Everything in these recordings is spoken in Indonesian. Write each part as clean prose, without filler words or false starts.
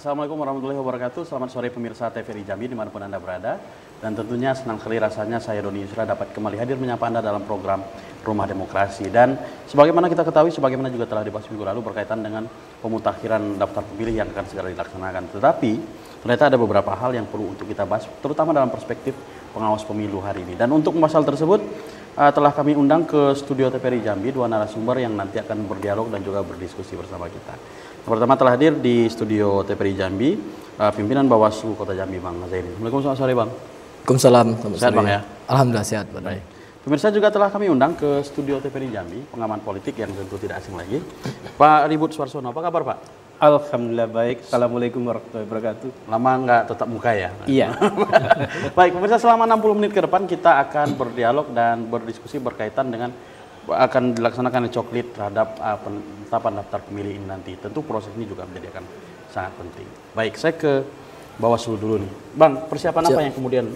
Assalamualaikum warahmatullahi wabarakatuh. Selamat sore pemirsa TVRI Jambi dimanapun Anda berada. Dan tentunya senang sekali rasanya saya Doni Yusra dapat kembali hadir menyapa Anda dalam program Rumah Demokrasi. Dan sebagaimana kita ketahui, sebagaimana juga telah dibahas minggu lalu berkaitan dengan pemutakhiran daftar pemilih yang akan segera dilaksanakan. Tetapi ternyata ada beberapa hal yang perlu untuk kita bahas, terutama dalam perspektif pengawas pemilu hari ini. Dan untuk masalah tersebut telah kami undang ke studio TVRI Jambi dua narasumber yang nanti akan berdialog dan juga berdiskusi bersama kita. Yang pertama telah hadir di studio TVRI Jambi pimpinan Bawaslu Kota Jambi, Bang Zaini. Assalamualaikum, selamat sore Bang. Waalaikumsalam. Sehat Bang ya? Alhamdulillah sehat. Baik. Pemirsa juga telah kami undang ke studio TVRI Jambi, pengamat politik yang tentu tidak asing lagi, Pak Ribut Suarsono. Apa kabar Pak? Alhamdulillah baik. Assalamualaikum warahmatullahi wabarakatuh. Lama nggak tetap muka ya? Iya. Baik, pemirsa, selama 60 menit ke depan kita akan berdialog dan berdiskusi berkaitan dengan akan dilaksanakan coklit terhadap penetapan daftar pemilih ini nanti. Tentu proses ini juga menjadi akan sangat penting. Baik, saya ke Bawaslu dulu nih. Bang, persiapan apa yang kemudian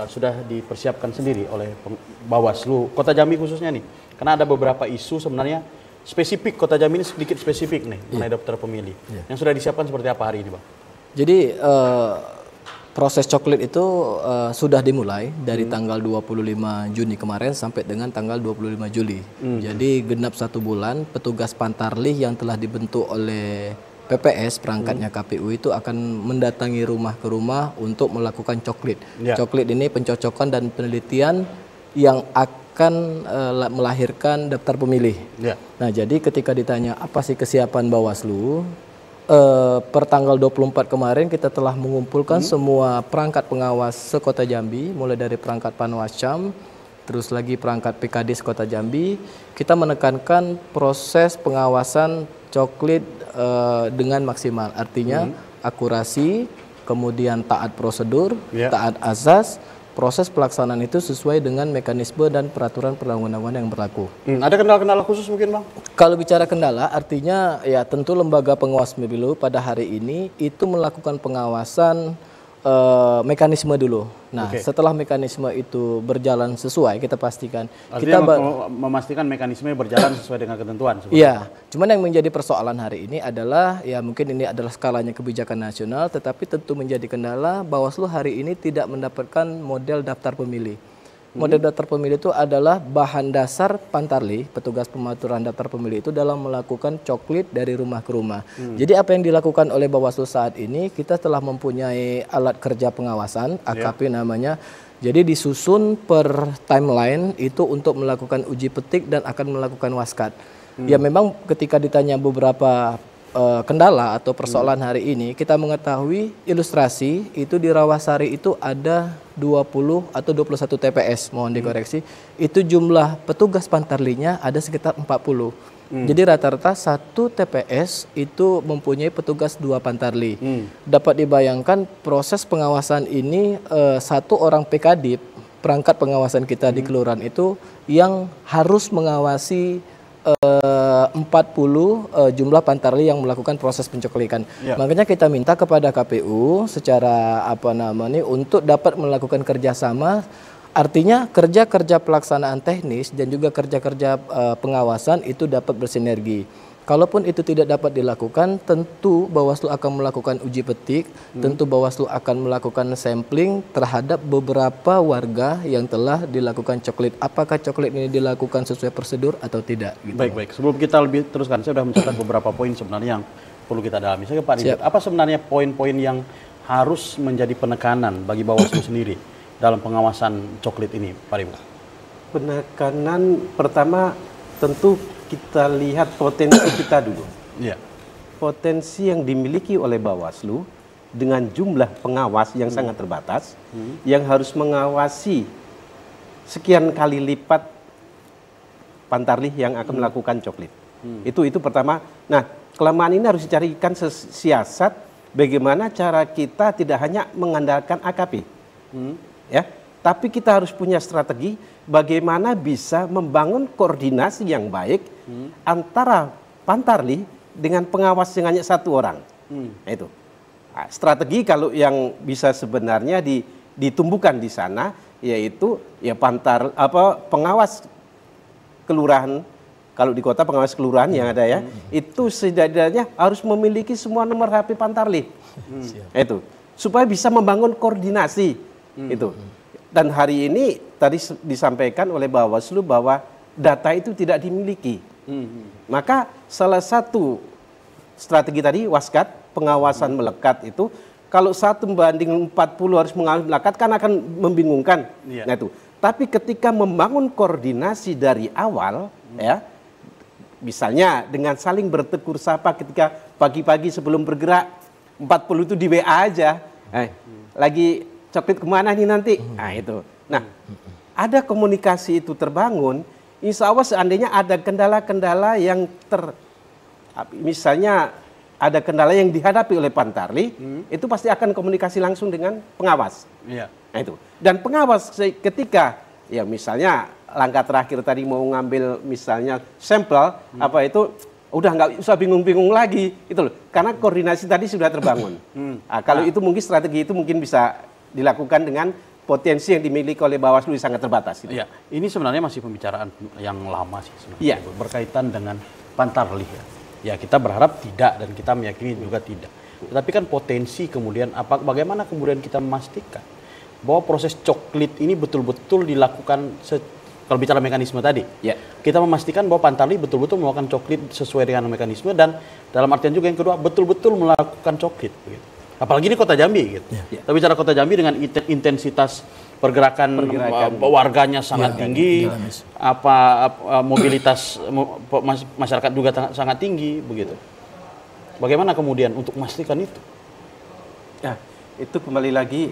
sudah dipersiapkan sendiri oleh Bawaslu Kota Jambi khususnya nih? Karena ada beberapa isu sebenarnya spesifik, Kota Jambi ini sedikit spesifik nih mengenai daftar pemilih. Yang sudah disiapkan seperti apa hari ini Bang? Jadi proses coklit itu sudah dimulai dari tanggal 25 Juni kemarin sampai dengan tanggal 25 Juli. Jadi genap 1 bulan petugas Pantarlih yang telah dibentuk oleh PPS perangkatnya KPU itu akan mendatangi rumah ke rumah untuk melakukan coklit. Coklit ini pencocokan dan penelitian yang akan melahirkan daftar pemilih. Nah, jadi ketika ditanya apa sih kesiapan Bawaslu, per tanggal 24 kemarin kita telah mengumpulkan semua perangkat pengawas sekota Jambi, mulai dari perangkat Panwascam, terus lagi perangkat PKD sekota Jambi. Kita menekankan proses pengawasan coklit dengan maksimal, artinya akurasi, kemudian taat prosedur, taat azas. Proses pelaksanaan itu sesuai dengan mekanisme dan peraturan perundang-undangan yang berlaku. Ada kendala-kendala khusus mungkin Bang? Kalau bicara kendala, artinya ya tentu lembaga pengawas pemilu pada hari ini itu melakukan pengawasan mekanisme dulu. Nah, setelah mekanisme itu berjalan sesuai, kita pastikan. Artinya kita memastikan mekanisme berjalan sesuai dengan ketentuan. Iya, cuman yang menjadi persoalan hari ini adalah, ya mungkin ini adalah skalanya kebijakan nasional, tetapi tentu menjadi kendala Bawaslu hari ini tidak mendapatkan model daftar pemilih. Model daftar pemilih itu adalah bahan dasar Pantarlih, petugas pematuran daftar pemilih itu dalam melakukan coklit dari rumah ke rumah. Jadi apa yang dilakukan oleh Bawaslu saat ini, kita telah mempunyai alat kerja pengawasan, AKP namanya. Jadi disusun per timeline itu untuk melakukan uji petik dan akan melakukan waskat. Ya memang ketika ditanya beberapa kendala atau persoalan hari ini, kita mengetahui ilustrasi itu di Rawasari itu ada 20 atau 21 TPS, mohon dikoreksi. Itu jumlah petugas Pantarlihnya ada sekitar 40. Jadi rata-rata 1 TPS itu mempunyai petugas 2 Pantarlih. Dapat dibayangkan proses pengawasan ini 1 orang PKD, perangkat pengawasan kita di kelurahan itu yang harus mengawasi 40 jumlah Pantarlih yang melakukan proses pencoklikan. Makanya kita minta kepada KPU secara untuk dapat melakukan kerjasama, artinya kerja-kerja pelaksanaan teknis dan juga kerja-kerja pengawasan itu dapat bersinergi. Kalaupun itu tidak dapat dilakukan, tentu Bawaslu akan melakukan uji petik, tentu Bawaslu akan melakukan sampling terhadap beberapa warga yang telah dilakukan coklit. Apakah coklit ini dilakukan sesuai prosedur atau tidak? Gitu. Baik. Sebelum kita lebih teruskan, saya sudah mencatat beberapa poin sebenarnya yang perlu kita dalami. Saya ke Pak Ribut, apa sebenarnya poin-poin yang harus menjadi penekanan bagi Bawaslu sendiri dalam pengawasan coklit ini, Pak Ribut? Penekanan pertama tentu kita lihat potensi kita dulu. Potensi yang dimiliki oleh Bawaslu dengan jumlah pengawas yang sangat terbatas, yang harus mengawasi sekian kali lipat Pantarlih yang akan melakukan coklit. Itu pertama. Nah, kelemahan ini harus dicarikan siasat bagaimana cara kita tidak hanya mengandalkan AKP, tapi kita harus punya strategi bagaimana bisa membangun koordinasi yang baik antara Pantarlih dengan pengawas yang hanya 1 orang. Itu strategi kalau yang bisa sebenarnya ditumbuhkan di sana, yaitu pengawas kelurahan kalau di kota pengawas kelurahan yang ada ya, itu setidaknya harus memiliki semua nomor HP Pantarlih. Itu supaya bisa membangun koordinasi itu. Dan hari ini tadi disampaikan oleh Bawaslu bahwa data itu tidak dimiliki. Maka salah satu strategi tadi Waskat, pengawasan melekat itu, kalau 1:40 harus mengawasi melekat kan akan membingungkan. Nah itu. Tapi ketika membangun koordinasi dari awal, ya, misalnya dengan saling bertegur sapa ketika pagi-pagi sebelum bergerak, 40 itu di WA aja. Lagi coklit kemana nih nanti? Nah itu. Nah, ada komunikasi itu terbangun, insya Allah seandainya ada kendala-kendala yang misalnya ada kendala yang dihadapi oleh Pantarlih, itu pasti akan komunikasi langsung dengan pengawas. Nah itu. Dan pengawas ketika, ya misalnya langkah terakhir tadi mau ngambil misalnya sampel, apa itu, udah nggak usah bingung-bingung lagi, itu loh. Karena koordinasi tadi sudah terbangun. Nah, kalau itu mungkin strategi itu mungkin bisa dilakukan dengan potensi yang dimiliki oleh Bawaslu sangat terbatas. Gitu. Ya, ini sebenarnya masih pembicaraan yang lama sih sebenarnya, berkaitan dengan Pantarlih ya. Ya kita berharap tidak dan kita meyakini juga tidak. Tetapi kan potensi kemudian bagaimana kemudian kita memastikan bahwa proses coklit ini betul-betul dilakukan kalau bicara mekanisme tadi, kita memastikan bahwa Pantarlih betul-betul melakukan coklit sesuai dengan mekanisme dan dalam artian juga yang kedua betul-betul melakukan coklit. Begitu. Apalagi di Kota Jambi, gitu. Tapi bicara Kota Jambi dengan intensitas pergerakan warganya sangat tinggi, mobilitas masyarakat juga sangat tinggi, begitu. Bagaimana kemudian untuk memastikan itu? Ya, itu kembali lagi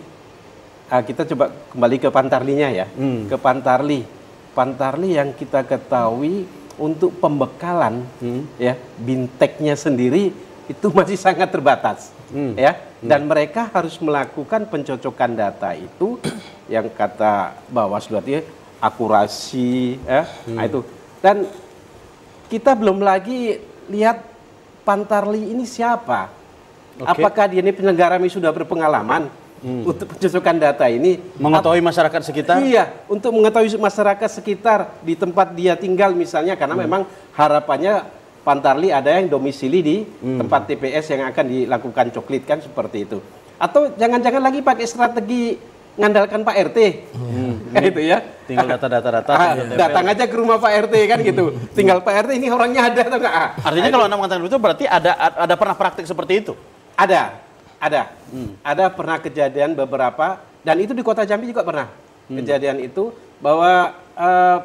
kita coba kembali ke Pantarlihnya ya, ke Pantarlih. Pantarlih yang kita ketahui untuk pembekalan ya binteknya sendiri itu masih sangat terbatas ya, dan mereka harus melakukan pencocokan data itu yang kata Bawaslu akurasi ya, nah itu. Dan kita belum lagi lihat Pantarlih ini siapa, apakah dia ini penyelenggara sudah berpengalaman untuk pencocokan data ini, mengetahui masyarakat sekitar. Iya, untuk mengetahui masyarakat sekitar di tempat dia tinggal misalnya, karena memang harapannya Pantarlih ada yang domisili di tempat TPS yang akan dilakukan coklit kan seperti itu. Atau jangan-jangan lagi pakai strategi ngandalkan Pak RT. Itu ya. Tinggal data-data. Datang aja ke rumah Pak RT kan gitu. Tinggal Pak RT ini orangnya ada atau enggak? Artinya kalau Anda mengatakan itu berarti ada pernah praktik seperti itu? Ada. Ada pernah kejadian beberapa, dan itu di Kota Jambi juga pernah kejadian itu bahwa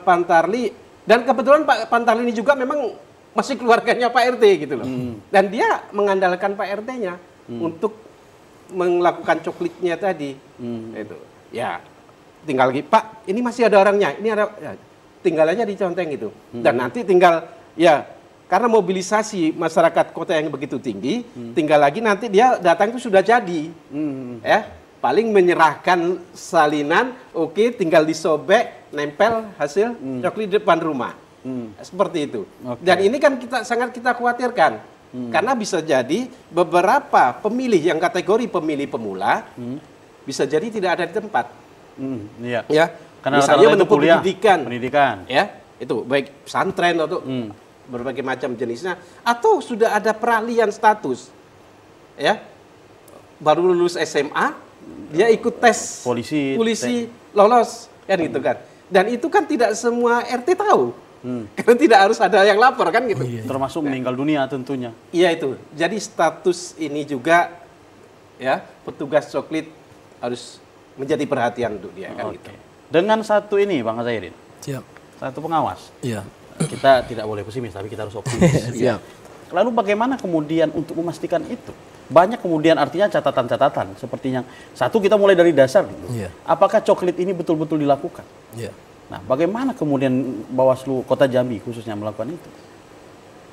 Pantarlih, dan kebetulan Pak Pantarlih ini juga memang masih keluarganya Pak RT gitu loh. Dan dia mengandalkan Pak RT-nya untuk melakukan coklitnya tadi. Itu. Ya, tinggal lagi, Pak, ini masih ada orangnya. Ini ada, ya, tinggal aja diconteng itu. Dan nanti tinggal ya, karena mobilisasi masyarakat kota yang begitu tinggi, tinggal lagi nanti dia datang itu sudah jadi. Ya, paling menyerahkan salinan, tinggal disobek, nempel hasil coklit di depan rumah. Seperti itu. Dan ini kan sangat kita khawatirkan. Karena bisa jadi beberapa pemilih yang kategori pemilih pemula bisa jadi tidak ada di tempat. Ya, karena misalnya menempuh pendidikan. Ya, itu baik pesantren atau berbagai macam jenisnya, atau sudah ada peralihan status. Ya. Baru lulus SMA, dia ikut tes polisi lolos kan gitu kan. Dan itu kan tidak semua RT tahu. Karena tidak harus ada yang lapor kan gitu. Termasuk meninggal dunia tentunya. Iya itu. Jadi status ini juga ya, petugas coklit harus menjadi perhatian untuk dia kan gitu. Dengan satu ini Bang Zairin. Siap. Satu pengawas. Iya. Kita tidak boleh pesimis tapi kita harus optimis. Siap. Lalu bagaimana kemudian untuk memastikan itu? Banyak kemudian artinya catatan-catatan seperti yang satu, kita mulai dari dasar dulu. Apakah coklit ini betul-betul dilakukan? Nah, bagaimana kemudian Bawaslu Kota Jambi khususnya melakukan itu?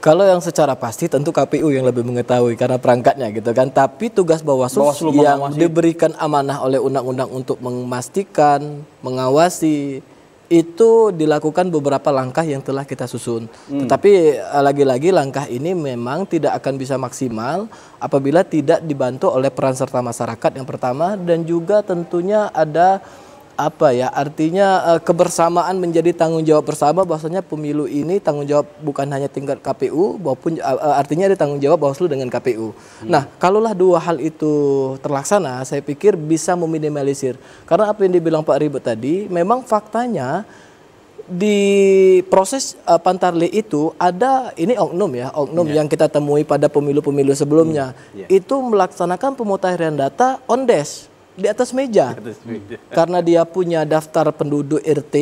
Kalau yang secara pasti tentu KPU yang lebih mengetahui karena perangkatnya gitu kan. Tapi tugas Bawaslu yang diberikan amanah oleh undang-undang untuk memastikan, mengawasi, itu dilakukan beberapa langkah yang telah kita susun. Tetapi lagi-lagi langkah ini memang tidak akan bisa maksimal apabila tidak dibantu oleh peran serta masyarakat yang pertama, dan juga tentunya ada apa ya, artinya kebersamaan menjadi tanggung jawab bersama, bahwasanya pemilu ini tanggung jawab bukan hanya tingkat KPU maupun artinya ada tanggung jawab Bawaslu dengan KPU. Nah, kalaulah dua hal itu terlaksana, saya pikir bisa meminimalisir. Karena apa yang dibilang Pak Ribet tadi, memang faktanya di proses Pantarlih itu ada ini oknum yang kita temui pada pemilu-pemilu sebelumnya. Itu melaksanakan pemutahiran data on desk, di atas meja. Karena dia punya daftar penduduk RT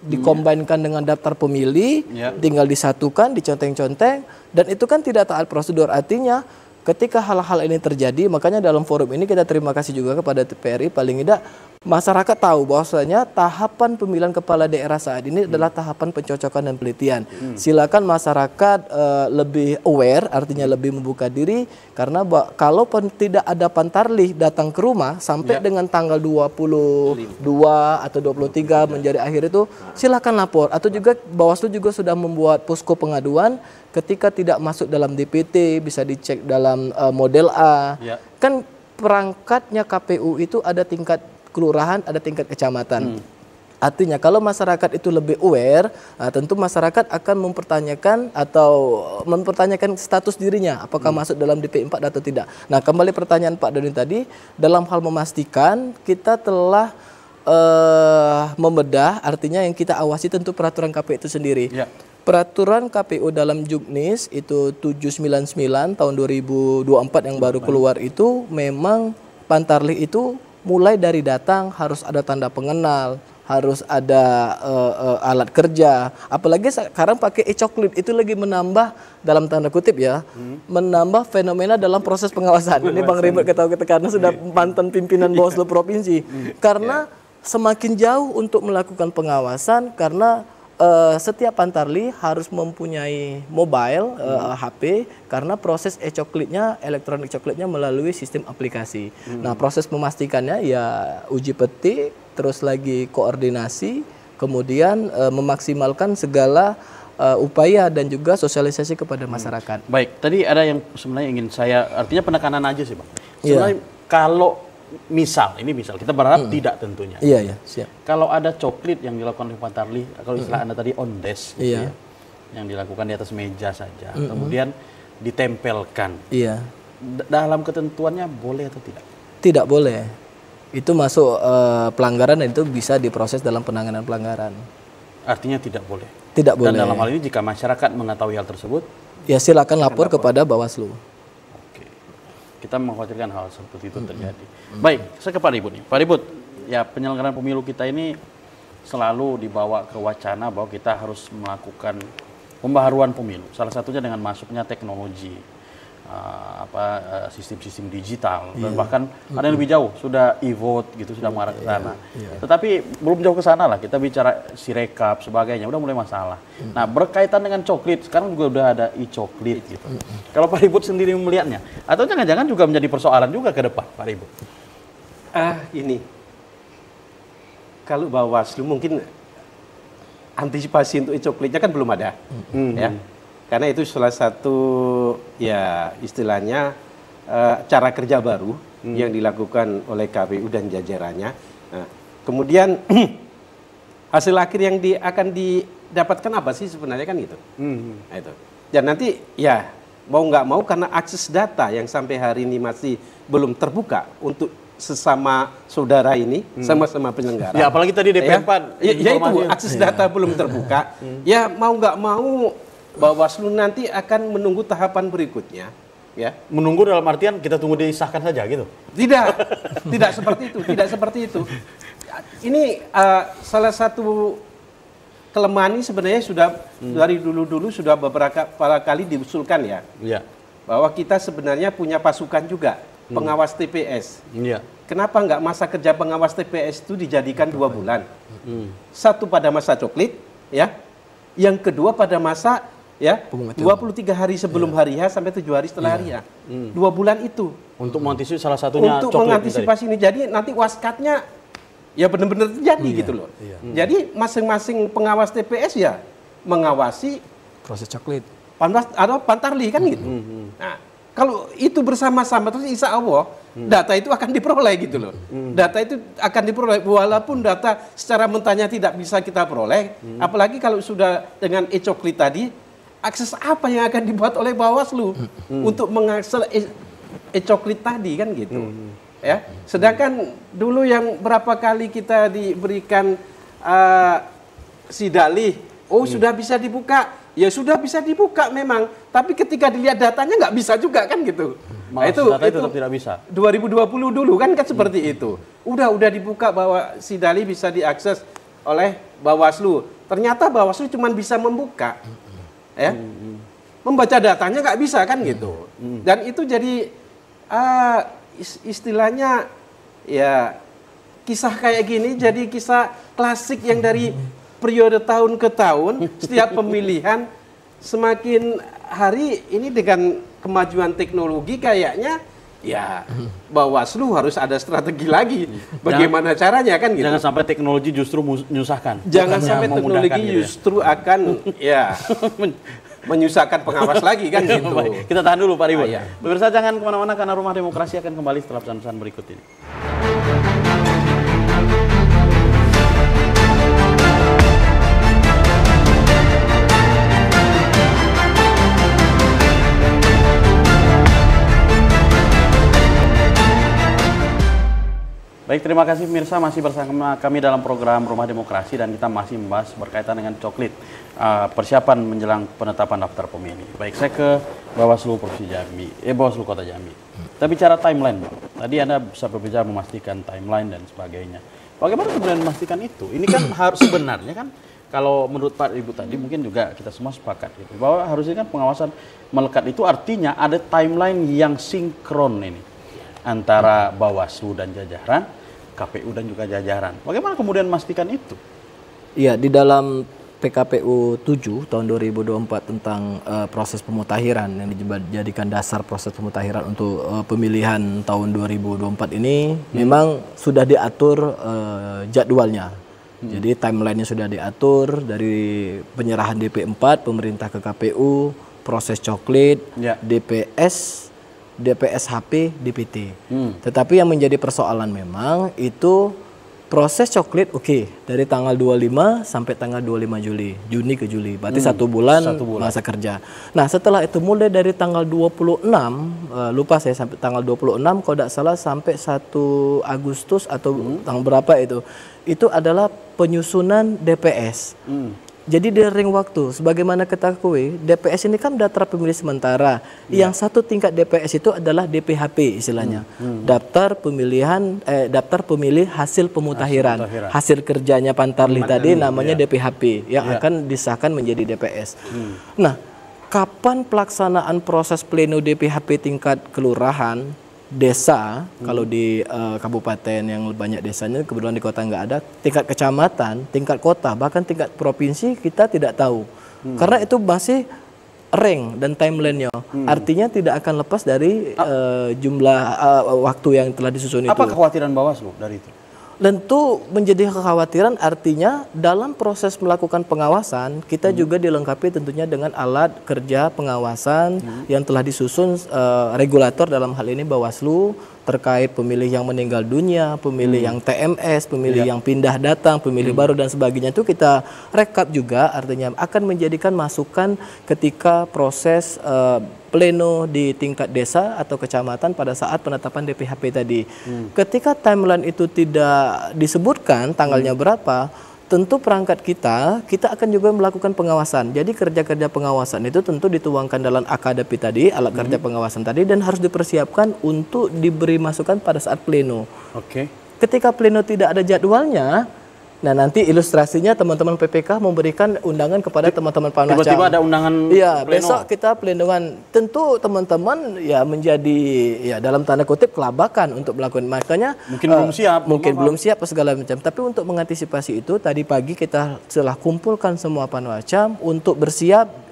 dikombinkan dengan daftar pemilih, tinggal disatukan, diconteng-conteng, dan itu kan tidak taat prosedur. Artinya ketika hal-hal ini terjadi, makanya dalam forum ini kita terima kasih juga kepada TPRI, paling tidak masyarakat tahu bahwasanya tahapan pemilihan kepala daerah saat ini adalah tahapan pencocokan dan penelitian. Silakan masyarakat lebih aware, artinya lebih membuka diri, karena kalau tidak ada Pantarlih datang ke rumah sampai dengan tanggal 22 atau 23 menjadi akhir itu, silakan lapor. Atau juga Bawaslu juga sudah membuat posko pengaduan ketika tidak masuk dalam DPT, bisa dicek dalam model A. Kan perangkatnya KPU itu ada tingkat kelurahan, ada tingkat kecamatan. Artinya kalau masyarakat itu lebih aware, tentu masyarakat akan mempertanyakan status dirinya, apakah masuk dalam DP4 atau tidak. Nah, kembali pertanyaan Pak Doni tadi, dalam hal memastikan kita telah membedah, artinya yang kita awasi tentu peraturan KPU itu sendiri. Peraturan KPU dalam Juknis itu 799 tahun 2024 yang baru keluar itu memang Pantarlih itu mulai dari datang harus ada tanda pengenal, harus ada alat kerja. Apalagi sekarang pakai e-coklit, itu lagi menambah dalam tanda kutip ya, menambah fenomena dalam proses pengawasan. Ini Bang Ribet ketahui karena sudah mantan pimpinan Bawaslu provinsi. Karena semakin jauh untuk melakukan pengawasan, karena setiap Pantarlih harus mempunyai mobile HP, karena proses e-coklitnya, elektronik coklitnya melalui sistem aplikasi. Nah, proses memastikannya ya uji petik, terus lagi koordinasi, kemudian memaksimalkan segala upaya dan juga sosialisasi kepada masyarakat. Baik, tadi ada yang sebenarnya ingin saya, artinya penekanan aja sih Bang. Sebenarnya kalau misal kita berharap tidak tentunya. Iya, siap. Kalau ada coklit yang dilakukan oleh Pantarlih, kalau istilah Anda tadi on desk, gitu ya, yang dilakukan di atas meja saja, kemudian ditempelkan. Dalam ketentuannya boleh atau tidak? Tidak boleh. Itu masuk pelanggaran dan itu bisa diproses dalam penanganan pelanggaran. Artinya tidak boleh. Tidak boleh. Dan dalam hal ini jika masyarakat mengetahui hal tersebut, ya silakan lapor kepada Bawaslu. Kita mengkhawatirkan hal seperti itu terjadi. Baik, saya ke Pak Ribut nih. Pak Ribut, ya penyelenggaraan pemilu kita ini selalu dibawa ke wacana bahwa kita harus melakukan pembaharuan pemilu. Salah satunya dengan masuknya teknologi, sistem-sistem digital, dan bahkan ada yang lebih jauh, sudah e-vote gitu, sudah mengarah ke sana. Tetapi belum jauh ke sana lah, kita bicara Sirekap sebagainya, udah mulai masalah. Nah, berkaitan dengan coklit, sekarang juga udah ada e-coklit gitu. Kalau Pak Ribut sendiri melihatnya, atau jangan-jangan juga menjadi persoalan juga ke depan, Pak Ribut? Ini, kalau Bawaslu mungkin antisipasi untuk e-coklitnya kan belum ada, ya. Karena itu salah satu ya istilahnya cara kerja baru yang dilakukan oleh KPU dan jajarannya. Nah, kemudian hasil akhir yang akan didapatkan apa sih sebenarnya kan gitu. Nah, itu. Dan nanti ya mau nggak mau karena akses data yang sampai hari ini masih belum terbuka untuk sesama saudara ini, sama-sama penyelenggara. Ya apalagi tadi DP4. Ya itu akses data belum terbuka. Ya mau nggak mau Bawaslu nanti akan menunggu tahapan berikutnya, ya. Menunggu dalam artian kita tunggu disahkan saja gitu? Tidak seperti itu. Ini salah satu kelemahan ini sebenarnya sudah dari dulu sudah beberapa kali diusulkan ya. Bahwa kita sebenarnya punya pasukan juga, pengawas TPS. Kenapa nggak masa kerja pengawas TPS itu dijadikan 2 bulan? Satu pada masa coklit, ya. Yang kedua pada masa 23 hari sebelum hari H sampai 7 hari setelah hari H. 2 bulan itu. Untuk mengantisipasi salah satunya untuk mengantisipasi ini. Jadi nanti waskatnya ya benar-benar terjadi gitu loh. Jadi masing-masing pengawas TPS ya mengawasi proses coklit. Pantarlih kan gitu. Nah, kalau itu bersama-sama terus insya Allah data itu akan diperoleh gitu loh. Data itu akan diperoleh walaupun data secara mentahnya tidak bisa kita peroleh. Apalagi kalau sudah dengan e-coklit tadi, akses apa yang akan dibuat oleh Bawaslu untuk mengakses e-coklit tadi kan gitu. Ya. Sedangkan dulu yang berapa kali kita diberikan sidalih, sudah bisa dibuka. Ya sudah bisa dibuka memang, tapi ketika dilihat datanya nggak bisa juga kan gitu. Nah, itu tetap tidak bisa. 2020 dulu kan seperti itu. Udah dibuka bahwa sidalih bisa diakses oleh Bawaslu. Ternyata Bawaslu cuma bisa membuka, ya, membaca datanya nggak bisa kan gitu. Dan itu jadi istilahnya ya kisah kayak gini jadi kisah klasik yang dari periode tahun ke tahun, setiap pemilihan semakin hari ini dengan kemajuan teknologi kayaknya ya Bawaslu harus ada strategi lagi. Bagaimana caranya kan gitu. Jangan sampai teknologi justru menyusahkan. Jangan sampai teknologi justru akan ya menyusahkan pengawas lagi kan gitu. Kita tahan dulu Pak Ribut. Pemirsa jangan kemana-mana karena Rumah Demokrasi akan kembali setelah pesan-pesan berikut ini. Baik, terima kasih pemirsa masih bersama kami dalam program Rumah Demokrasi dan kita masih membahas berkaitan dengan coklit persiapan menjelang penetapan daftar pemilih. Baik, saya ke Bawaslu Provinsi Jambi, Bawaslu Kota Jambi. Kita bicara timeline, Bang. Tadi Anda bisa berbicara memastikan timeline dan sebagainya. Bagaimana kemudian memastikan itu? Ini kan harus sebenarnya kan kalau menurut Pak Ibu tadi mungkin juga kita semua sepakat gitu, bahwa harusnya kan pengawasan melekat itu artinya ada timeline yang sinkron ini antara Bawaslu dan jajaran, KPU dan juga jajaran. Bagaimana kemudian memastikan itu? Iya, di dalam PKPU 7 tahun 2024 tentang proses pemutahiran yang dijadikan dasar proses pemutahiran untuk pemilihan tahun 2024 ini memang sudah diatur jadwalnya. Jadi timelinenya sudah diatur dari penyerahan DP4 pemerintah ke KPU, proses coklit, DPS HP, DPT. Tetapi yang menjadi persoalan memang itu proses coklit dari tanggal 25 sampai tanggal 25 Juni ke Juli. Berarti satu bulan masa kerja. Nah setelah itu mulai dari tanggal 26, lupa saya sampai tanggal 26 kalau tidak salah sampai 1 Agustus atau tanggal berapa itu adalah penyusunan DPS. Jadi di ring waktu, sebagaimana ketahui, DPS ini kan daftar pemilih sementara. Yang satu tingkat DPS itu adalah DPHP istilahnya, daftar pemilih hasil pemutahiran, hasil kerjanya Pantarlih tadi namanya DPHP yang akan disahkan menjadi DPS. Nah, kapan pelaksanaan proses pleno DPHP tingkat kelurahan? Desa, kalau di kabupaten yang banyak desanya, kebetulan di kota nggak ada, tingkat kecamatan, tingkat kota, bahkan tingkat provinsi kita tidak tahu. Karena itu masih rank dan timelinenya. Artinya tidak akan lepas dari jumlah waktu yang telah disusun itu. Apa kekhawatiran Bawaslu dari itu? Tentu menjadi kekhawatiran, artinya dalam proses melakukan pengawasan kita juga dilengkapi tentunya dengan alat kerja pengawasan yang telah disusun regulator, dalam hal ini Bawaslu, terkait pemilih yang meninggal dunia, pemilih yang TMS, pemilih yang pindah datang, pemilih baru dan sebagainya, itu kita rekap juga, artinya akan menjadikan masukan ketika proses pleno di tingkat desa atau kecamatan pada saat penetapan DPHP tadi. Ketika timeline itu tidak disebutkan tanggalnya berapa, tentu perangkat kita akan juga melakukan pengawasan. Jadi kerja-kerja pengawasan itu tentu dituangkan dalam AKDP tadi, alat kerja pengawasan tadi, dan harus dipersiapkan untuk diberi masukan pada saat pleno. Ketika pleno tidak ada jadwalnya, nah nanti ilustrasinya teman-teman PPK memberikan undangan kepada teman-teman Panwascam. Tiba-tiba ada undangan Iya, pleno. besok kita plenongan. Tentu teman-teman ya menjadi ya dalam tanda kutip kelabakan untuk melakukan. Makanya mungkin belum siap. Belum siap segala macam. Tapi untuk mengantisipasi itu tadi pagi kita telah kumpulkan semua Panwascam untuk bersiap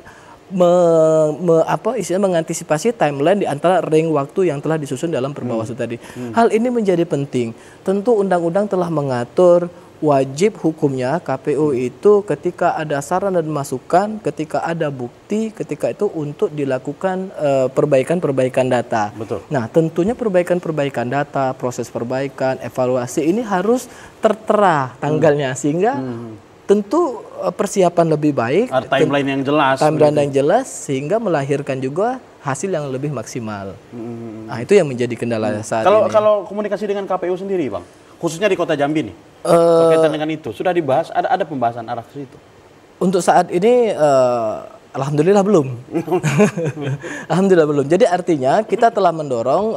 mengantisipasi timeline di antara ring waktu yang telah disusun dalam Perbawaslu tadi. Hal ini menjadi penting. Tentu undang-undang telah mengatur wajib hukumnya KPU itu ketika ada saran dan masukan, ketika ada bukti, ketika itu untuk dilakukan perbaikan-perbaikan data. Betul. Nah, tentunya perbaikan-perbaikan data, proses perbaikan, evaluasi ini harus tertera tanggalnya sehingga tentu persiapan lebih baik, timeline yang jelas. Timeline yang jelas sehingga melahirkan juga hasil yang lebih maksimal. Nah, itu yang menjadi kendala saat ini. Kalau komunikasi dengan KPU sendiri, Bang, khususnya di Kota Jambi nih, berkaitan dengan itu, sudah dibahas, ada pembahasan arah ke situ? Untuk saat ini, alhamdulillah belum. Alhamdulillah belum. Jadi artinya kita telah mendorong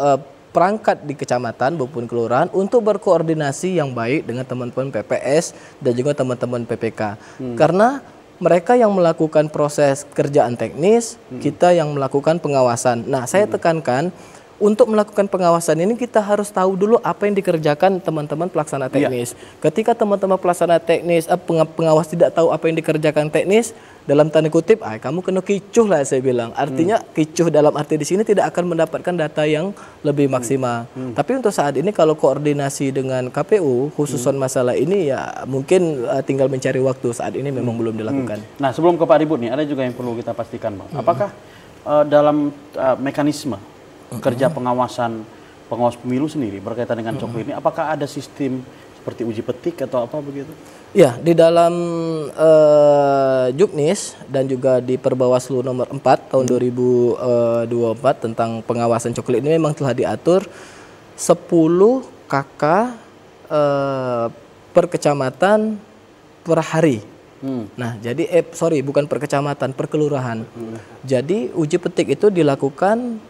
perangkat di kecamatan maupun kelurahan untuk berkoordinasi yang baik dengan teman-teman PPS dan juga teman-teman PPK. Karena mereka yang melakukan proses kerjaan teknis, kita yang melakukan pengawasan. Nah, saya tekankan untuk melakukan pengawasan ini kita harus tahu dulu apa yang dikerjakan teman-teman pelaksana teknis. Ketika teman-teman pelaksana teknis, pengawas tidak tahu apa yang dikerjakan teknis, dalam tanda kutip, kamu kena kicuh lah saya bilang. Artinya kicuh dalam arti di sini tidak akan mendapatkan data yang lebih maksimal. Tapi untuk saat ini kalau koordinasi dengan KPU, khususan masalah ini ya mungkin tinggal mencari waktu. Saat ini memang belum dilakukan. Nah, sebelum ke Pak Ribut nih, ada juga yang perlu kita pastikan, Bang. Apakah dalam mekanisme kerja pengawas pemilu sendiri berkaitan dengan coklit ini, apakah ada sistem seperti uji petik atau apa begitu? Ya, di dalam Juknis dan juga di Perbawaslu nomor 4 tahun 2024 tentang pengawasan coklit ini memang telah diatur 10 KK per kecamatan per hari. Nah, jadi bukan per kecamatan, per kelurahan. Jadi uji petik itu dilakukan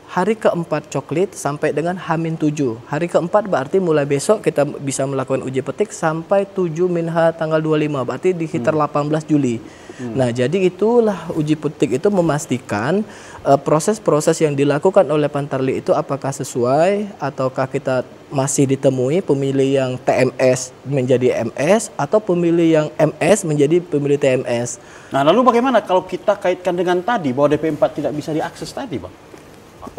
hari keempat coklit sampai dengan H-7. Hari keempat berarti mulai besok kita bisa melakukan uji petik sampai 7-H tanggal 25. Berarti dihitung 18 Juli. Nah, jadi itulah uji petik itu memastikan proses-proses yang dilakukan oleh Pantarlih itu apakah sesuai ataukah kita masih ditemui pemilih yang TMS menjadi MS atau pemilih yang MS menjadi pemilih TMS. Nah, lalu bagaimana kalau kita kaitkan dengan tadi bahwa DP4 tidak bisa diakses tadi, Bang?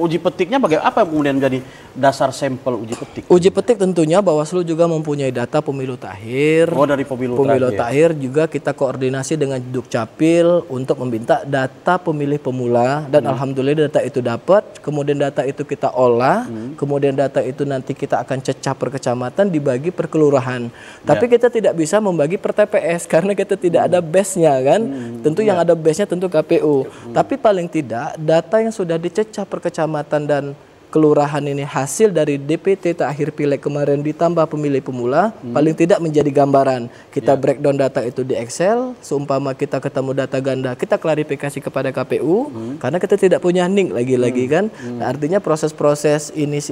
Uji petiknya bagaimana, apa yang kemudian menjadi dasar sampel uji petik? Uji petik tentunya Bawaslu juga mempunyai data pemilu takhir. Oh, dari pemilu takhir juga kita koordinasi dengan Dukcapil untuk meminta data pemilih pemula dan alhamdulillah data itu dapat. Kemudian data itu kita olah, kemudian data itu nanti kita akan cecah per kecamatan dibagi per kelurahan. Tapi kita tidak bisa membagi per TPS karena kita tidak ada base-nya kan. Tentu yang ada base-nya tentu KPU. Tapi paling tidak data yang sudah dicecah per kecamatan dan kelurahan ini hasil dari DPT terakhir pileg kemarin ditambah pemilih pemula paling tidak menjadi gambaran. Kita breakdown data itu di Excel, seumpama kita ketemu data ganda, kita klarifikasi kepada KPU karena kita tidak punya NIK lagi-lagi kan. Nah, artinya proses-proses ini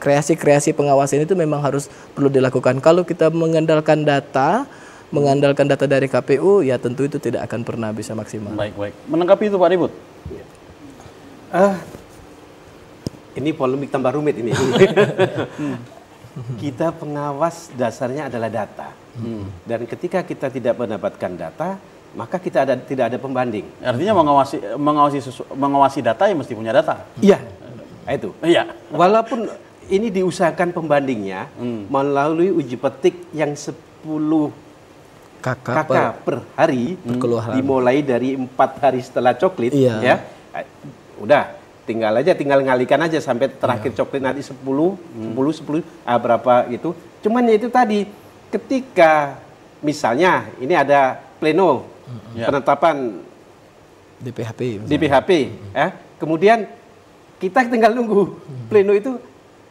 kreasi-kreasi pengawasan itu memang harus perlu dilakukan. Kalau kita mengandalkan data dari KPU ya tentu itu tidak akan pernah bisa maksimal. Baik. Menanggapi itu Pak Ribut? Ini polemik tambah rumit ini. Kita pengawas dasarnya adalah data. Dan ketika kita tidak mendapatkan data, maka kita tidak ada pembanding. Artinya mengawasi data ya mesti punya data. Iya. Itu. Iya. Walaupun ini diusahakan pembandingnya melalui uji petik yang 10 KK per hari, dimulai dari 4 hari setelah coklit, ya. Udah, tinggal ngalikan aja sampai terakhir coklit nanti 10 berapa gitu. Cuman ya itu tadi, ketika misalnya ini ada pleno penetapan DPHP, ya. Kemudian kita tinggal nunggu pleno itu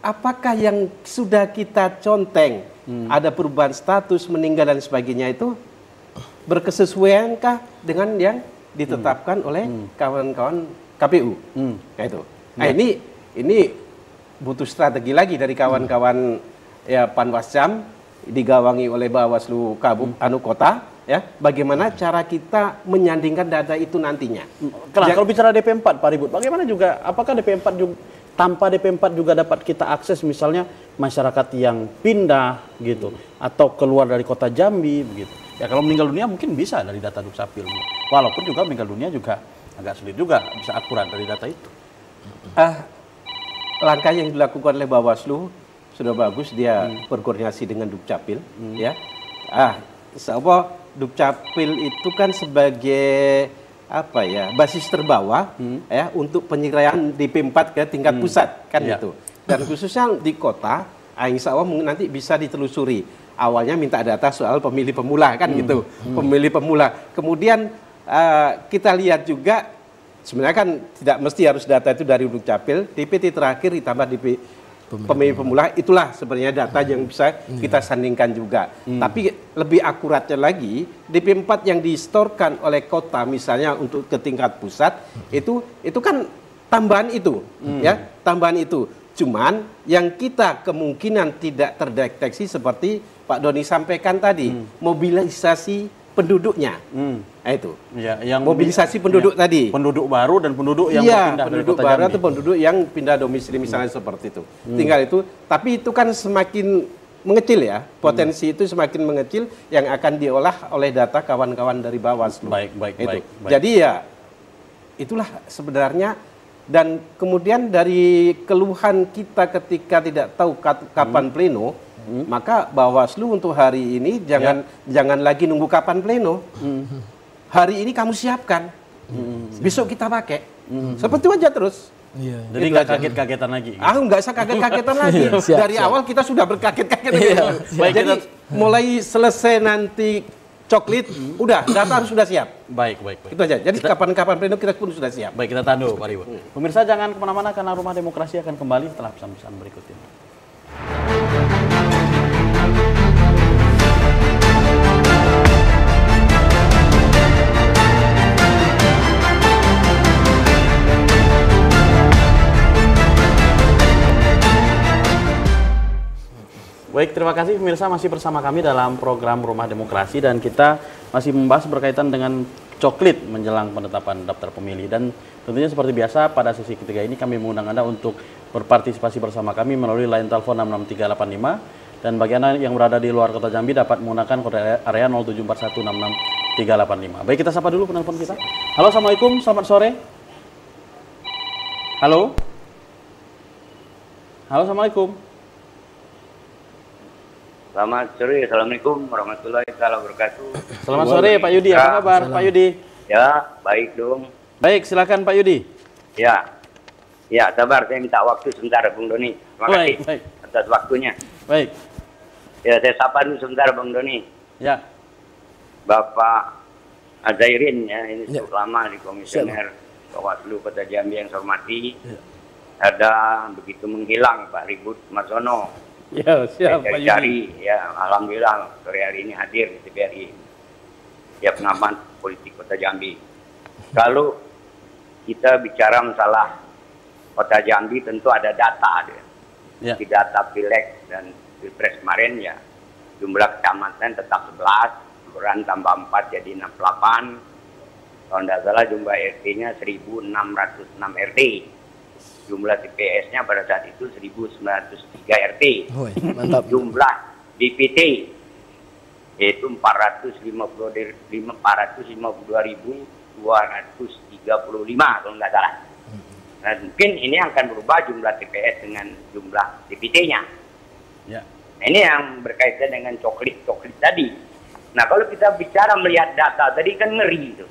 apakah yang sudah kita conteng ada perubahan status meninggal dan sebagainya itu berkesesuaiankah dengan yang ditetapkan oleh kawan-kawan KPU. Nah itu. Nah ini butuh strategi lagi dari kawan-kawan ya Panwascam digawangi oleh Bawaslu Kota ya. Bagaimana cara kita menyandingkan data itu nantinya? Kalau bicara DP4 Pak Ribut, bagaimana juga apakah DP4 juga tanpa DP4 juga dapat kita akses misalnya masyarakat yang pindah gitu atau keluar dari Kota Jambi begitu. Ya kalau meninggal dunia mungkin bisa dari data Dukcapil. Walaupun juga meninggal dunia juga agak sulit juga bisa akurat dari data itu. Langkah yang dilakukan oleh Bawaslu sudah bagus dia berkoordinasi dengan Dukcapil, ya. Insya Allah Dukcapil itu kan sebagai apa ya, basis terbawah ya untuk penyerahan DP4 ke tingkat pusat kan itu. Dan khususnya di kota, insya Allah nanti bisa ditelusuri. Awalnya minta data soal pemilih pemula kan gitu, pemilih pemula. Kemudian kita lihat juga sebenarnya kan tidak mesti harus data itu dari Dukcapil, DPT terakhir ditambah pemilih pemula, itulah sebenarnya data yang bisa kita sandingkan juga. Tapi lebih akuratnya lagi, DP4 yang distorkan oleh kota misalnya untuk ke tingkat pusat itu kan tambahan itu, ya, tambahan itu. Cuman yang kita kemungkinan tidak terdeteksi seperti Pak Doni sampaikan tadi, mobilisasi penduduknya. Nah itu. Ya, yang mobilisasi penduduk tadi. Penduduk baru dan penduduk yang pindah penduduk baru atau penduduk yang pindah domisili misalnya seperti itu. Tinggal itu, tapi itu kan semakin mengecil ya. Potensi itu semakin mengecil yang akan diolah oleh data kawan-kawan dari Bawaslu. Baik. Jadi ya itulah sebenarnya. Dan kemudian dari keluhan kita ketika tidak tahu kapan pleno, maka Bawaslu untuk hari ini jangan lagi nunggu kapan pleno. Hari ini kamu siapkan, besok kita pakai. Seperti itu aja terus. Jadi nggak kaget-kagetan lagi. Nggak usah kaget-kagetan lagi. Dari awal kita sudah berkaget-kagetan. Jadi mulai selesai nanti coklit, udah data harus sudah siap. Baik. Itu aja. Jadi kapan-kapan pleno kita pun sudah siap. Baik, kita tahan dulu Pak Riwo. Pemirsa jangan kemana-mana karena Rumah Demokrasi akan kembali setelah pesan-pesan berikut ini. Baik, terima kasih pemirsa masih bersama kami dalam program Rumah Demokrasi dan kita masih membahas berkaitan dengan coklit menjelang penetapan daftar pemilih. Dan tentunya seperti biasa pada sesi ketiga ini kami mengundang Anda untuk berpartisipasi bersama kami melalui line telepon 66385 dan bagi Anda yang berada di luar kota Jambi dapat menggunakan kode area 074166385. Baik, kita sapa dulu penelpon kita. Halo, Assalamualaikum, selamat sore. Halo. Halo, Assalamualaikum. Selamat sore, Assalamualaikum warahmatullahi wabarakatuh. Selamat sore Pak Yudi, apa kabar Pak Yudi? Ya, baik dong. Baik, silakan Pak Yudi. Ya, sabar, saya minta waktu sebentar Bung Doni. Terima kasih atas waktunya. Baik. Ya, saya sapa dulu sebentar Bung Doni. Ya. Bapak Azairin ya, ini cukup lama di Komisioner Bawaslu Kota Jambi yang saya hormati. Ada begitu menghilang Pak Ribut Marsono. Ya, siap Pak Yudi. Ya, alhamdulillah sore hari ini hadir di TVRI. Ya, pengamat politik Kota Jambi. Kalau kita bicara masalah Kota Jambi tentu ada data ya. Di data Pileg dan Pilpres kemarin ya jumlah kecamatan tetap 11, kelurahan tambah 4 jadi 68. Kalau tidak salah jumlah RT-nya 1.606 RT. Jumlah TPS-nya pada saat itu 1.903 RT. Mantap. Jumlah DPT yaitu 452.235 kalau nggak salah. Nah, mungkin ini akan berubah jumlah TPS dengan jumlah DPT-nya. Ya. Nah, ini yang berkaitan dengan coklit tadi. Nah, kalau kita bicara melihat data tadi kan ngeri itu.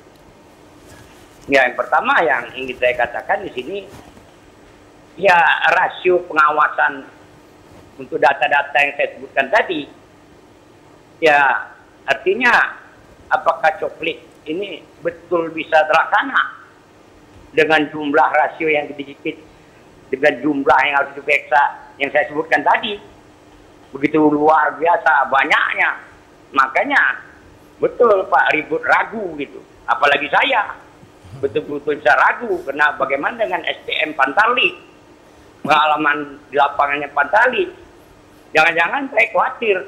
Ya, yang pertama yang ingin saya katakan di sini ya rasio pengawasan untuk data-data yang saya sebutkan tadi, ya artinya apakah coklit ini betul bisa terlaksana dengan jumlah rasio yang sedikit, dengan jumlah yang harus diperiksa yang saya sebutkan tadi, begitu luar biasa banyaknya. Makanya betul Pak Ribut ragu gitu, apalagi saya betul-betul bisa ragu karena bagaimana dengan SPM Pantali. Pengalaman di lapangannya Pantali, jangan-jangan saya khawatir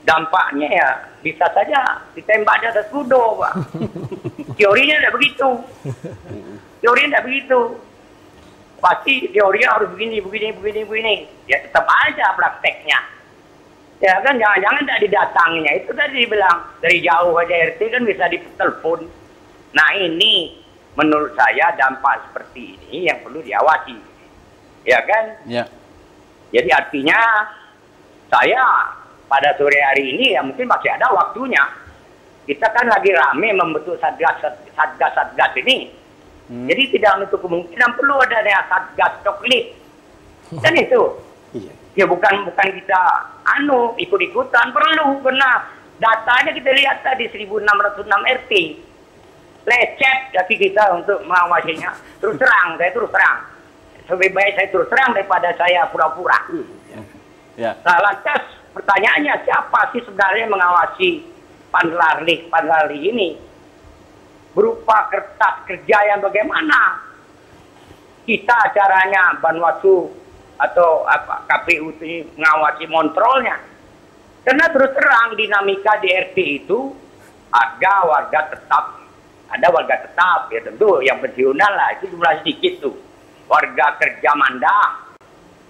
dampaknya ya bisa saja ditembak di atas kudo, Pak. Teorinya tidak begitu. Pasti teorinya harus begini. Ya tetap aja prakteknya. Ya kan jangan-jangan tidak didatanginya. Itu tadi dibilang dari jauh aja RT kan bisa ditelepon. Nah ini menurut saya dampak seperti ini yang perlu diawasi. Ya kan? Ya. Jadi artinya saya pada sore hari ini ya mungkin masih ada waktunya. Kita kan lagi rame membentuk satgas ini. Jadi tidak menutup kemungkinan perlu adanya satgas coklit. Dan itu. Ya bukan kita ikut-ikutan, perlu benar. Datanya kita lihat tadi 1606 RT. Lecet kaki kita untuk mengawasinya. Terus terang. Lebih baik saya terus terang daripada saya pura-pura. Nah, lantas pertanyaannya siapa sih sebenarnya mengawasi Panlarli ini? Berupa kertas kerja yang bagaimana? Kita caranya Banwasu atau KPU ini mengawasi kontrolnya. Karena terus terang dinamika di RT itu ada warga tetap ya tentu yang pensiunan lah itu jumlah sedikit tuh. Warga kerja mandah,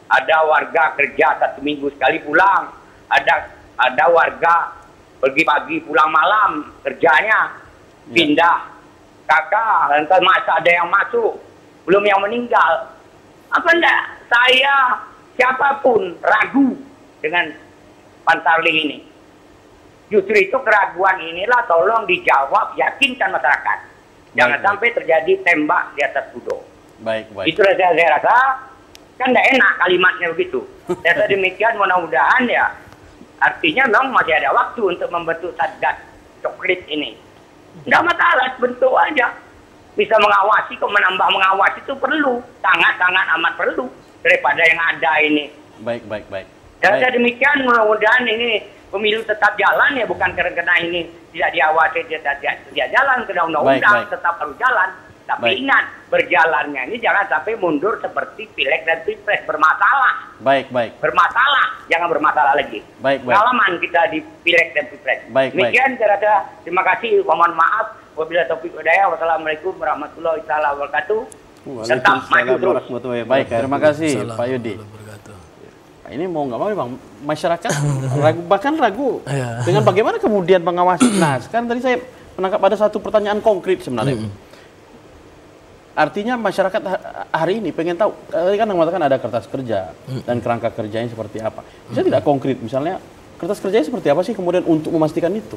ada warga kerja 1 minggu sekali pulang, ada warga pergi pagi pulang malam kerjanya pindah kakak, lantas masa ada yang masuk belum yang meninggal. Apa enggak saya siapapun ragu dengan Pantarli ini. Justru itu keraguan inilah tolong dijawab, yakinkan masyarakat. Jangan sampai terjadi tembak di atas kuda. Baik. Itulah saya rasa kan tidak enak kalimatnya begitu. Saya demikian mudah-mudahan ya artinya memang masih ada waktu untuk membentuk satgas coklit ini. Tidak masalah, bentuk aja. Bisa mengawasi, kok menambah mengawasi itu perlu. Sangat-sangat amat perlu daripada yang ada ini. Baik. Dan saya demikian mudah-mudahan ini pemilu tetap jalan ya, bukan karena ini tidak diawasi, tidak jalan, kena undang-undang tetap harus jalan. Tapi ingat, berjalannya ini jangan sampai mundur seperti Pileg dan Pilpres, bermasalah. Baik. Bermasalah, jangan bermasalah lagi. Baik. Pengalaman kita di Pileg dan Pilpres. Demikian saya rasa, terima kasih, mohon maaf. Wabillahi taufiq wal hidayah. Wassalamualaikum warahmatullahi wabarakatuh. Tetap maju terus. Baik, terima kasih Pak Yudi. Ini mau nggak mau Bang, masyarakat ragu dengan bagaimana kemudian mengawasi. Nah, sekarang tadi saya menangkap ada satu pertanyaan konkret sebenarnya. Artinya masyarakat hari ini pengen tahu, kan mengatakan ada kertas kerja dan kerangka kerjanya seperti apa. Bisa tidak konkret, misalnya kertas kerjanya seperti apa sih kemudian untuk memastikan itu?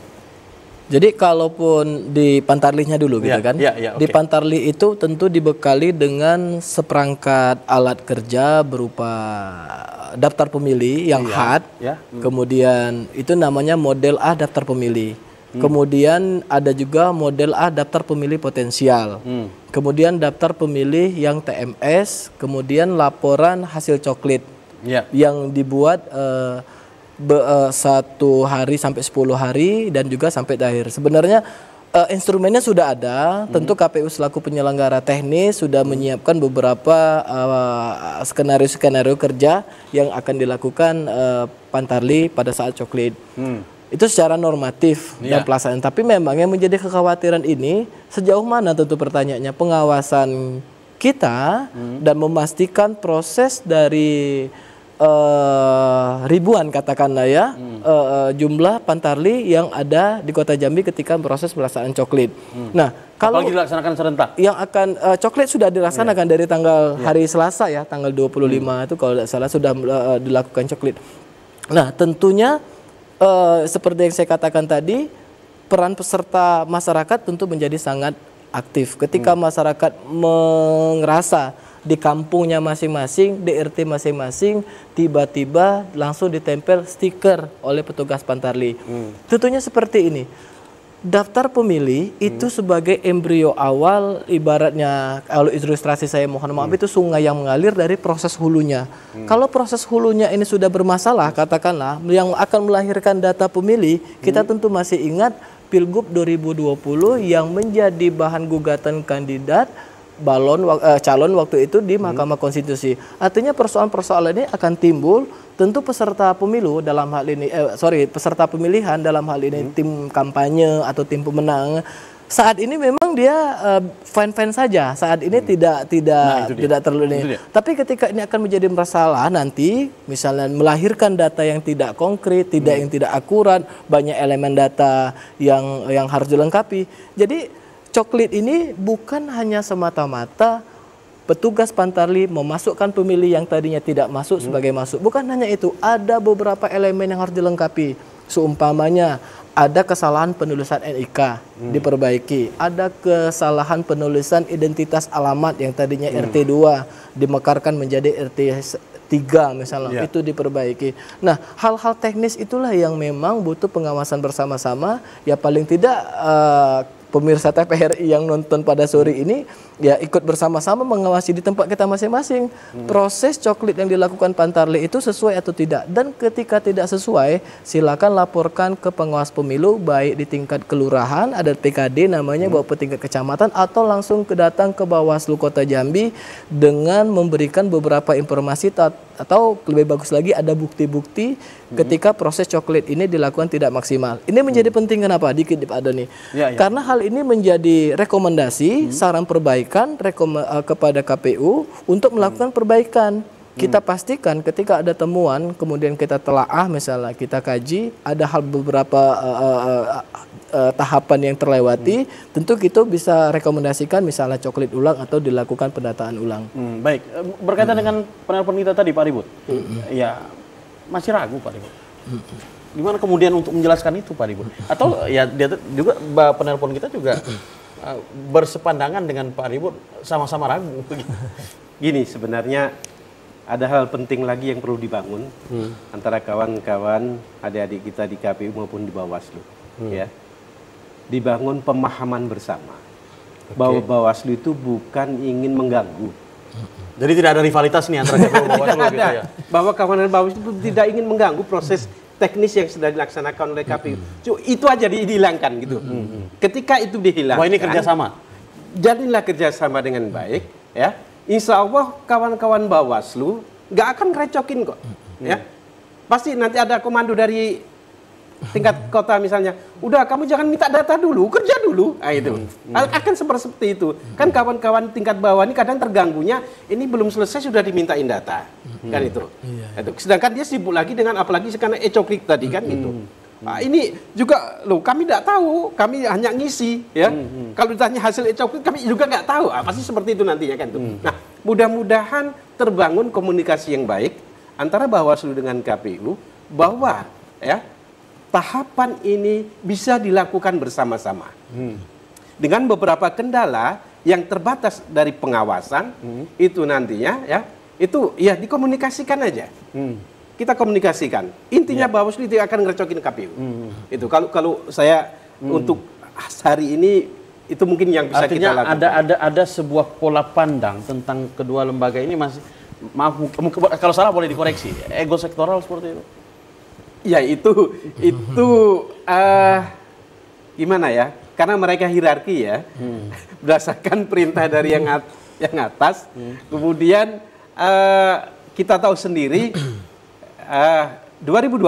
Jadi kalaupun di Pantarlinya dulu gitu kan, okay. Di Pantarli itu tentu dibekali dengan seperangkat alat kerja berupa daftar pemilih yang hard, kemudian itu namanya model A daftar pemilih. Kemudian ada juga model A daftar pemilih potensial. Kemudian daftar pemilih yang TMS, kemudian laporan hasil coklit yang dibuat 1 hari sampai 10 hari dan juga sampai akhir. Sebenarnya instrumennya sudah ada, tentu KPU selaku penyelenggara teknis sudah menyiapkan beberapa skenario-skenario kerja yang akan dilakukan Pantarli pada saat coklit. Itu secara normatif dan pelaksanaan. Tapi memang yang menjadi kekhawatiran ini sejauh mana tentu pertanyaannya pengawasan kita dan memastikan proses dari ribuan katakanlah jumlah Pantarli yang ada di Kota Jambi ketika proses pelaksanaan coklit. Nah, kalau dilaksanakan serentak, yang akan coklit sudah dilaksanakan dari tanggal hari Selasa ya, tanggal 25 itu kalau tidak salah sudah dilakukan coklit. Nah, tentunya seperti yang saya katakan tadi, peran peserta masyarakat tentu menjadi sangat aktif. Ketika masyarakat merasa di kampungnya masing-masing, di RT masing-masing, tiba-tiba langsung ditempel stiker oleh petugas Pantarli. Tentunya seperti ini. Daftar pemilih itu sebagai embrio awal, ibaratnya kalau ilustrasi saya mohon maaf itu sungai yang mengalir dari proses hulunya. Kalau proses hulunya ini sudah bermasalah, katakanlah yang akan melahirkan data pemilih, kita tentu masih ingat Pilgub 2020 yang menjadi bahan gugatan kandidat calon waktu itu di Mahkamah Konstitusi. Artinya persoalan-persoalan ini akan timbul. Tentu peserta pemilu dalam hal ini, peserta pemilihan dalam hal ini tim kampanye atau tim pemenang saat ini memang dia fine-fine saja. Saat ini tidak terlalu ini. Tapi ketika ini akan menjadi masalah nanti, misalnya melahirkan data yang tidak konkret, yang tidak akurat, banyak elemen data yang harus dilengkapi. Jadi coklit ini bukan hanya semata-mata petugas Pantarli memasukkan pemilih yang tadinya tidak masuk sebagai masuk. Bukan hanya itu, ada beberapa elemen yang harus dilengkapi. Seumpamanya ada kesalahan penulisan NIK diperbaiki, ada kesalahan penulisan identitas alamat yang tadinya RT 2 dimekarkan menjadi RT 3 misalnya, itu diperbaiki. Nah, hal-hal teknis itulah yang memang butuh pengawasan bersama-sama. Ya paling tidak pemirsa TVRI yang nonton pada sore ini ya ikut bersama-sama mengawasi di tempat kita masing-masing. Proses coklit yang dilakukan Pantarli itu sesuai atau tidak. Dan ketika tidak sesuai, silakan laporkan ke pengawas pemilu, baik di tingkat kelurahan, ada PKD namanya, bawa ke tingkat kecamatan, atau langsung datang ke Bawaslu Kota Jambi dengan memberikan beberapa informasi atau lebih bagus lagi ada bukti-bukti ketika proses coklit ini dilakukan tidak maksimal. Ini menjadi penting kenapa? Dikit Pak Doni. Karena hal ini menjadi rekomendasi, saran perbaikan kepada KPU untuk melakukan perbaikan. Kita pastikan ketika ada temuan, kemudian kita telaah misalnya, kita kaji, ada hal beberapa tahapan yang terlewati, tentu kita bisa rekomendasikan misalnya coklit ulang atau dilakukan pendataan ulang. Baik, berkaitan dengan penelpon kita tadi Pak Ribut, ya masih ragu Pak Ribut. Gimana kemudian untuk menjelaskan itu Pak Ribut? Atau ya dia juga penelpon kita juga bersepandangan dengan Pak Ribut, sama-sama ragu. Gini, sebenarnya ada hal penting lagi yang perlu dibangun antara kawan-kawan adik-adik kita di KPU maupun di Bawaslu. Ya, dibangun pemahaman bersama bahwa Bawaslu itu bukan ingin mengganggu. Jadi tidak ada rivalitas nih antara KPU dan Bawaslu gitu ya? Bahwa kawan Bawaslu itu tidak ingin mengganggu proses teknis yang sudah dilaksanakan oleh KPU. Itu aja dihilangkan gitu. Ketika itu dihilangkan, wah ini kerjasama. Jadilah kerjasama dengan baik, ya. Insya Allah kawan-kawan Bawaslu nggak akan ngerecokin kok, ya. Pasti nanti ada komando dari tingkat kota misalnya, udah kamu jangan minta data dulu, kerja dulu, nah, itu akan seperti itu. Kan kawan-kawan tingkat bawah ini kadang terganggunya, ini belum selesai sudah dimintain data, kan itu. Itu. Sedangkan dia sibuk lagi dengan apalagi karena e-coklik tadi kan itu. Nah, ini juga loh, kami tidak tahu, kami hanya ngisi, ya. Kalau ditanya hasil e-coklit kami juga nggak tahu, pasti seperti itu nantinya kan tuh. Nah, mudah-mudahan terbangun komunikasi yang baik antara Bawaslu dengan KPU bahwa ya tahapan ini bisa dilakukan bersama-sama. Dengan beberapa kendala yang terbatas dari pengawasan itu nantinya ya itu ya dikomunikasikan aja. Kita komunikasikan. Intinya Bawaslu tidak akan ngerecokin KPU. Itu kalau saya untuk hari ini itu mungkin yang bisa artinya kita lakukan. ada sebuah pola pandang tentang kedua lembaga ini masih, maaf kalau salah boleh dikoreksi, ego sektoral seperti itu. Ya itu gimana ya? Karena mereka hierarki ya, berdasarkan perintah dari yang atas. Kemudian kita tahu sendiri 2020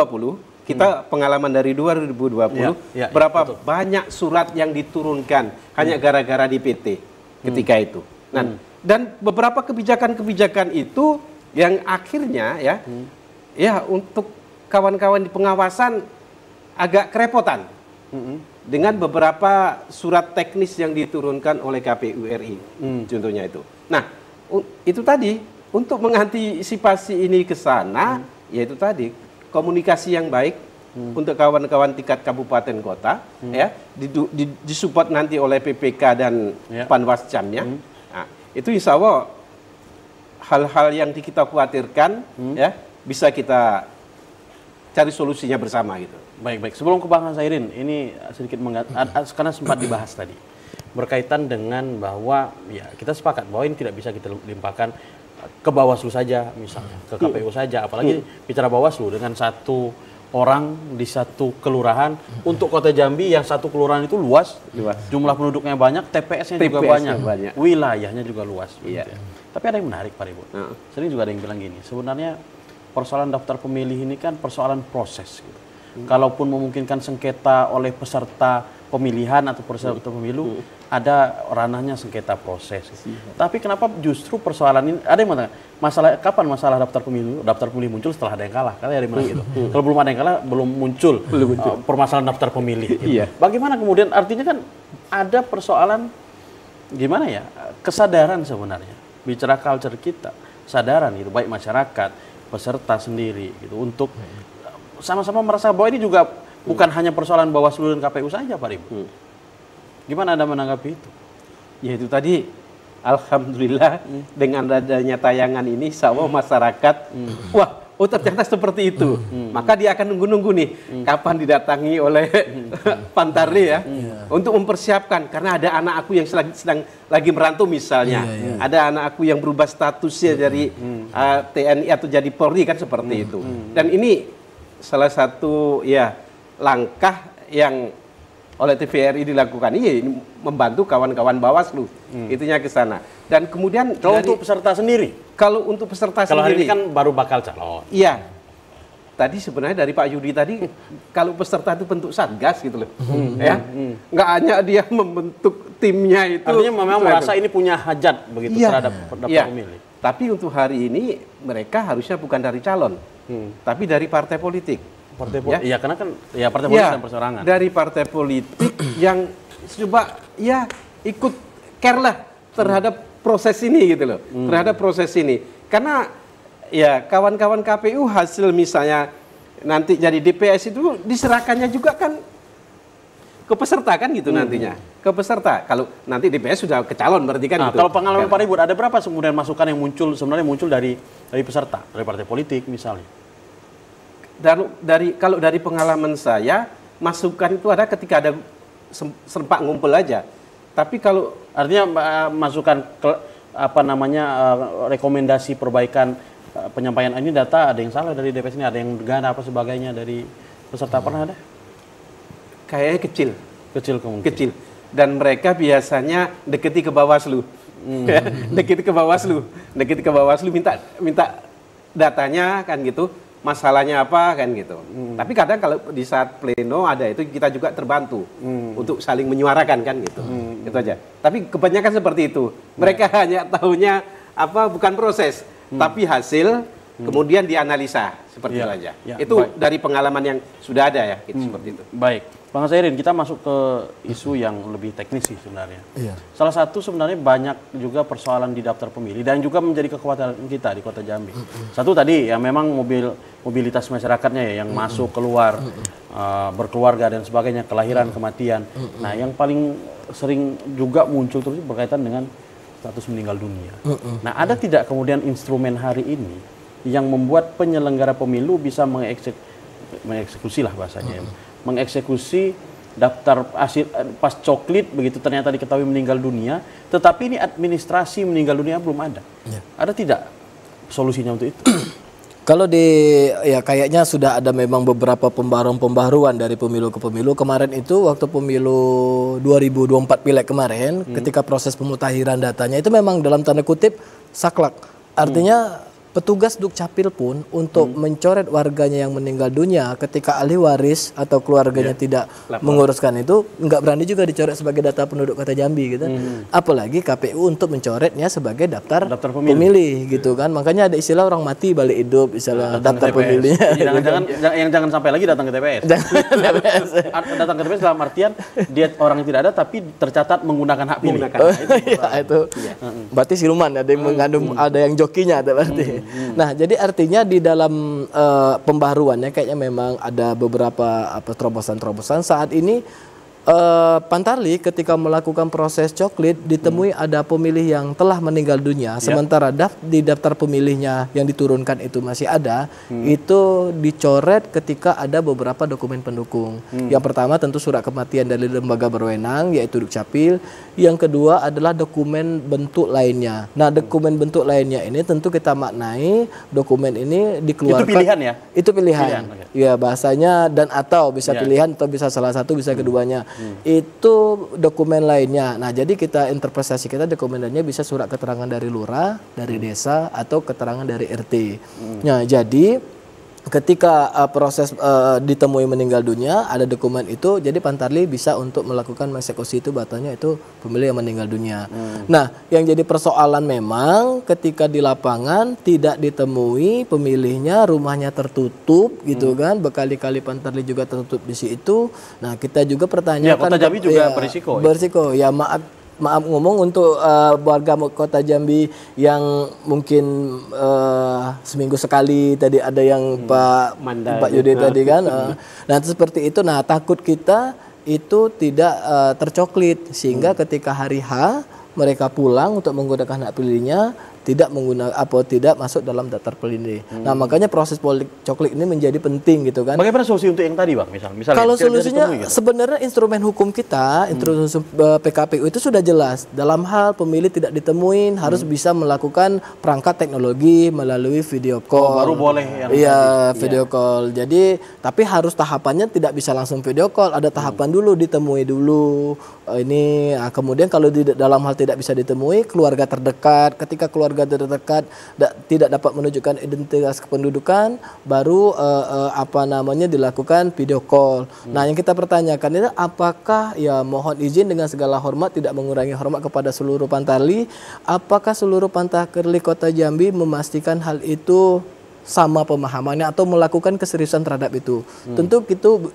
kita pengalaman dari 2020 berapa betul. Banyak surat yang diturunkan hanya gara-gara di PT ketika itu. Nah, dan beberapa kebijakan-kebijakan itu yang akhirnya ya untuk kawan-kawan di pengawasan agak kerepotan dengan beberapa surat teknis yang diturunkan oleh KPU RI, contohnya itu. Nah, itu tadi untuk mengantisipasi ini ke sana, yaitu tadi komunikasi yang baik untuk kawan-kawan tingkat kabupaten kota, ya disupport nanti oleh PPK dan Panwascamnya. Nah, itu insya Allah hal-hal yang kita khawatirkan ya bisa kita cari solusinya bersama gitu. Baik. Sebelum ke Bang Zairin, ini sedikit karena sempat dibahas tadi berkaitan dengan bahwa ya kita sepakat bahwa ini tidak bisa kita limpahkan ke Bawaslu saja misalnya, ke KPU saja, apalagi bicara Bawaslu dengan satu orang di satu kelurahan untuk Kota Jambi yang satu kelurahan itu luas. Jumlah penduduknya banyak, TPS-nya juga banyak, wilayahnya juga luas. Gitu ya. Tapi ada yang menarik Pak Ribut. Sering juga ada yang bilang gini, sebenarnya persoalan daftar pemilih ini kan persoalan proses. Gitu. Kalaupun memungkinkan sengketa oleh peserta pemilihan atau peserta pemilu, ada ranahnya sengketa proses. Tapi kenapa justru persoalan ini, ada yang mengatakan, kapan masalah daftar pemilih muncul setelah ada yang kalah? Karena ada yang bilang gitu. Kalau belum ada yang kalah, belum muncul permasalahan daftar pemilih. Gitu. Bagaimana kemudian, artinya kan ada persoalan, gimana ya, kesadaran sebenarnya. bicara culture kita, sadaran gitu, baik masyarakat, peserta sendiri gitu, untuk sama-sama merasa bahwa ini juga bukan hanya persoalan Bawaslu dan KPU saja, Pak Ribu. Gimana Anda menanggapi itu? Ya itu tadi, alhamdulillah dengan adanya tayangan ini, insya Allah masyarakat, wah, oh ternyata seperti itu. Maka dia akan nunggu-nunggu nih, kapan didatangi oleh Pantarli ya, untuk mempersiapkan. Karena ada anak aku yang sedang lagi merantau misalnya, ada anak aku yang berubah statusnya dari TNI atau jadi Polri kan seperti itu. Dan ini salah satu ya langkah yang oleh TVRI dilakukan, ini membantu kawan-kawan Bawaslu, itunya ke sana. Dan kemudian kalau untuk peserta sendiri, kalau untuk peserta kalau sendiri, hari ini kan baru bakal calon. Iya, tadi sebenarnya dari Pak Yudi tadi, kalau peserta itu bentuk satgas gitu loh, ya, nggak hanya dia membentuk timnya itu. Artinya memang merasa ini punya hajat begitu terhadap pemilih. Tapi untuk hari ini mereka harusnya bukan dari calon, tapi dari partai politik. Partai politik, ya karena kan ya partai politik dan perseorangan. Dari partai politik yang coba ya ikut care lah terhadap proses ini gitu loh, terhadap proses ini. Karena ya kawan-kawan KPU hasil misalnya nanti jadi DPS itu diserahkannya juga kan ke peserta kan gitu nantinya, ke peserta. Kalau nanti DPS sudah ke calon berarti kan. Nah, gitu. Kalau pengalaman Pak Ribut, ada berapa kemudian masukan yang muncul dari peserta, dari partai politik misalnya? Dan kalau dari pengalaman saya, masukan itu ada ketika ada serempak ngumpul aja. Tapi kalau artinya masukan rekomendasi perbaikan penyampaian ini data ada yang salah dari DPS ini, ada yang gana apa sebagainya dari peserta, pernah ada? Kayaknya kecil kemungkinan. Kecil. Dan mereka biasanya deketi ke Bawaslu. Deketi ke Bawaslu minta datanya kan gitu. Masalahnya apa kan gitu. Tapi kadang kalau di saat pleno ada itu kita juga terbantu untuk saling menyuarakan kan gitu. Itu aja. Tapi kebanyakan seperti itu. Mereka hanya tahunya bukan proses, tapi hasil kemudian dianalisa seperti itu aja. Itu baik. Dari pengalaman yang sudah ada ya, gitu, seperti itu. Baik. Bang Sairin, kita masuk ke isu yang lebih teknis sih sebenarnya. Salah satu sebenarnya banyak juga persoalan di daftar pemilih dan juga menjadi kekhawatiran kita di Kota Jambi. Satu tadi ya memang mobilitas masyarakatnya ya yang masuk keluar berkeluarga dan sebagainya, kelahiran, kematian. Nah, yang paling sering juga muncul terus berkaitan dengan status meninggal dunia. Nah, ada tidak kemudian instrumen hari ini yang membuat penyelenggara pemilu bisa mengeksekusi lah bahasanya, mengeksekusi daftar hasil pas coklit begitu ternyata diketahui meninggal dunia, tetapi ini administrasi meninggal dunia belum ada. Ada tidak solusinya untuk itu? Kalau kayaknya sudah ada memang beberapa pembaruan dari pemilu ke pemilu. Kemarin itu waktu pemilu 2024 pileg kemarin, ketika proses pemutakhiran datanya itu memang dalam tanda kutip saklek. Artinya petugas Dukcapil pun untuk mencoret warganya yang meninggal dunia ketika ahli waris atau keluarganya tidak menguruskan itu, nggak berani juga dicoret sebagai data penduduk Kota Jambi gitu. Apalagi KPU untuk mencoretnya sebagai daftar pemilih gitu kan. Makanya ada istilah orang mati balik hidup, istilah daftar pemilihnya. Jangan sampai lagi datang ke TPS. Datang ke TPS dalam artian dia orang yang tidak ada tapi tercatat menggunakan hak pilih. Itu. Berarti siluman, ada yang mengandung, ada yang jokinya berarti. Nah, jadi artinya di dalam pembaruannya kayaknya memang ada beberapa terobosan-terobosan. Saat ini Pantarli ketika melakukan proses coklit ditemui ada pemilih yang telah meninggal dunia, sementara di daftar pemilihnya yang diturunkan itu masih ada, itu dicoret ketika ada beberapa dokumen pendukung. Yang pertama tentu surat kematian dari lembaga berwenang yaitu Dukcapil, yang kedua adalah dokumen bentuk lainnya. Nah, dokumen bentuk lainnya ini tentu kita maknai dokumen ini dikeluarkan. Itu pilihan ya? Itu pilihan. Ya, bahasanya dan atau bisa pilihan atau bisa salah satu, bisa keduanya. Itu dokumen lainnya. Nah, jadi kita interpretasi kita dokumennya bisa surat keterangan dari lurah, dari desa atau keterangan dari RT. Nah, jadi ketika proses ditemui meninggal dunia ada dokumen itu, jadi Pantarli bisa untuk melakukan eksekusi itu batanya itu pemilih yang meninggal dunia. Nah, yang jadi persoalan memang ketika di lapangan tidak ditemui pemilihnya, rumahnya tertutup gitu kan, berkali-kali Pantarli juga tertutup di situ. Nah, kita juga pertanyakan Kota Jambi juga berisiko. Berisiko. Ya maaf, maaf ngomong untuk warga Kota Jambi yang mungkin seminggu sekali tadi ada yang Pak Yudi tadi kan. Nah seperti itu. Nah takut kita itu tidak tercoklit sehingga ketika hari H mereka pulang untuk menggunakan hak pilihnya tidak masuk dalam daftar pemilih. Nah makanya proses politik coklit ini menjadi penting gitu kan. Bagaimana solusi untuk yang tadi bang? Misalnya kalau solusinya gitu. Sebenarnya instrumen hukum kita, instrumen PKPU itu sudah jelas. Dalam hal pemilih tidak ditemuin harus bisa melakukan perangkat teknologi melalui video call. Baru boleh yang video call. Jadi tapi harus tahapannya tidak bisa langsung video call. Ada tahapan dulu, ditemui dulu. Kemudian kalau dalam hal tidak bisa ditemui, keluarga terdekat. Ketika keluarga terdekat tidak dapat menunjukkan identitas kependudukan, baru dilakukan video call. Nah, yang kita pertanyakan itu apakah mohon izin dengan segala hormat tidak mengurangi hormat kepada seluruh Pantarli, apakah seluruh Pantarli Kota Jambi memastikan hal itu sama pemahamannya atau melakukan keseriusan terhadap itu. Tentu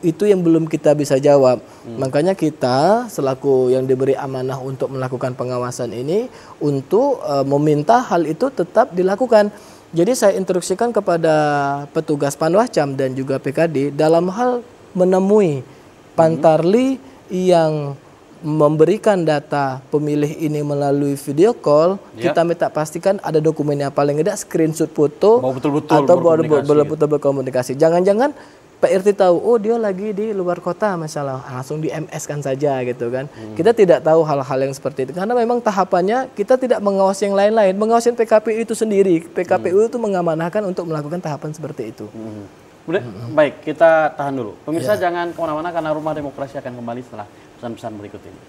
itu yang belum kita bisa jawab. Makanya kita selaku yang diberi amanah untuk melakukan pengawasan ini untuk meminta hal itu tetap dilakukan. Jadi saya instruksikan kepada petugas Panwascam dan juga PKD dalam hal menemui Pantarli yang memberikan data pemilih ini melalui video call, kita minta pastikan ada dokumennya, paling tidak screenshot foto atau betul-betul berkomunikasi. Jangan-jangan Pak RT tahu, oh dia lagi di luar kota masalah, langsung di MS kan saja gitu kan. Kita tidak tahu hal-hal yang seperti itu karena memang tahapannya kita tidak mengawasi yang lain-lain, mengawasi PKPU itu sendiri. PKPU itu mengamanahkan untuk melakukan tahapan seperti itu. Baik, kita tahan dulu. Pemirsa jangan kemana-mana karena Rumah Demokrasi akan kembali setelah pesan-pesan berikut ini.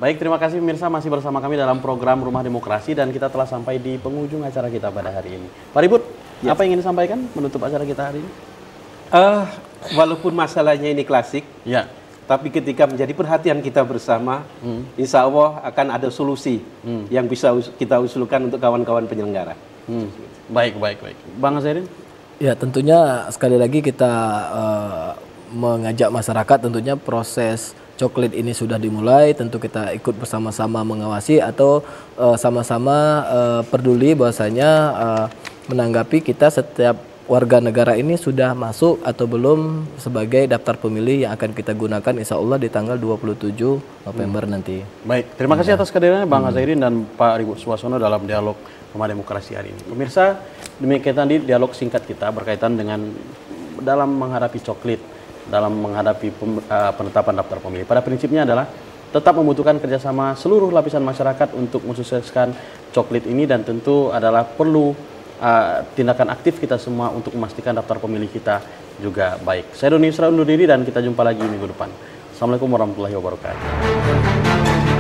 Baik, terima kasih pemirsa masih bersama kami dalam program Rumah Demokrasi dan kita telah sampai di penghujung acara kita pada hari ini. Pak Ribut, apa yang ingin disampaikan menutup acara kita hari ini? Walaupun masalahnya ini klasik, tapi ketika menjadi perhatian kita bersama, insya Allah akan ada solusi yang bisa kita usulkan untuk kawan-kawan penyelenggara. Baik. Bang Azharin? Ya, tentunya sekali lagi kita mengajak masyarakat, tentunya proses coklit ini sudah dimulai, tentu kita ikut bersama-sama mengawasi atau sama-sama peduli bahwasanya menanggapi kita setiap warga negara ini sudah masuk atau belum sebagai daftar pemilih yang akan kita gunakan insya Allah di tanggal 27 November nanti. Baik, terima kasih atas kehadirannya Bang Azharin dan Pak Ribut Suarsono dalam dialog Rumah Demokrasi hari ini. Pemirsa, demikian tadi dialog singkat kita berkaitan dengan dalam menghadapi coklit, dalam menghadapi penetapan daftar pemilih. Pada prinsipnya adalah tetap membutuhkan kerjasama seluruh lapisan masyarakat untuk mensukseskan coklit ini dan tentu adalah perlu tindakan aktif kita semua untuk memastikan daftar pemilih kita juga baik. Saya Doni Yusra undur diri dan kita jumpa lagi minggu depan. Assalamualaikum warahmatullahi wabarakatuh.